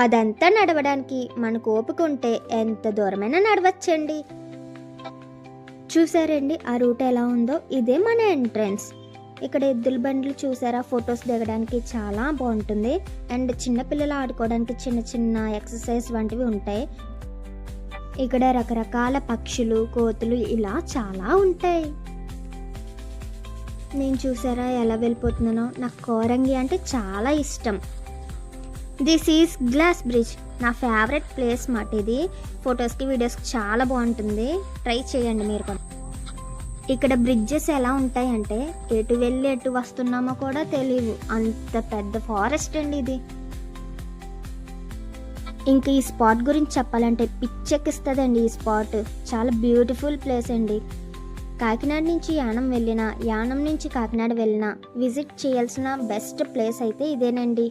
అదంతా నడవడానికి మనకు ఓపిక ఉంటే ఎంత దూరమైనా నడవచ్చండి. చూసారండి ఆ రూట్ ఎలా ఉందో? ఇదే మన ఎంట్రన్స్. ఇక్కడ ఎద్దుల బండ్లు చూసారా, ఫొటోస్ దిగడానికి చాలా బాగుంటుంది. అండ్ చిన్నపిల్లలు ఆడుకోవడానికి చిన్న చిన్న ఎక్సర్సైజ్ వంటివి ఉంటాయి. ఇక్కడ రకరకాల పక్షులు, కోతులు ఇలా చాలా ఉంటాయి. నేను చూసారా ఎలా వెళ్ళిపోతున్నానో? నాకు కోరంగి అంటే చాలా ఇష్టం. దిస్ ఈజ్ గ్లాస్ బ్రిడ్జ్, నా ఫేవరెట్ ప్లేస్ మాట ఇది. ఫొటోస్కి వీడియోస్కి చాలా బాగుంటుంది, ట్రై చేయండి మీరు కూడా. ఇక్కడ బ్రిడ్జెస్ ఎలా ఉంటాయంటే ఎటు వెళ్ళి ఎటు వస్తున్నామో కూడా తెలియవు, అంత పెద్ద ఫారెస్ట్ అండి ఇది. ఇంక ఈ స్పాట్ గురించి చెప్పాలంటే పిచ్చెక్కిస్తుందండి. ఈ స్పాట్ చాలా బ్యూటిఫుల్ ప్లేస్ అండి. కాకినాడ నుంచి యానం వెళ్ళినా, యానం నుంచి కాకినాడ వెళ్ళినా విజిట్ చేయాల్సిన బెస్ట్ ప్లేస్ అయితే ఇదేనండి.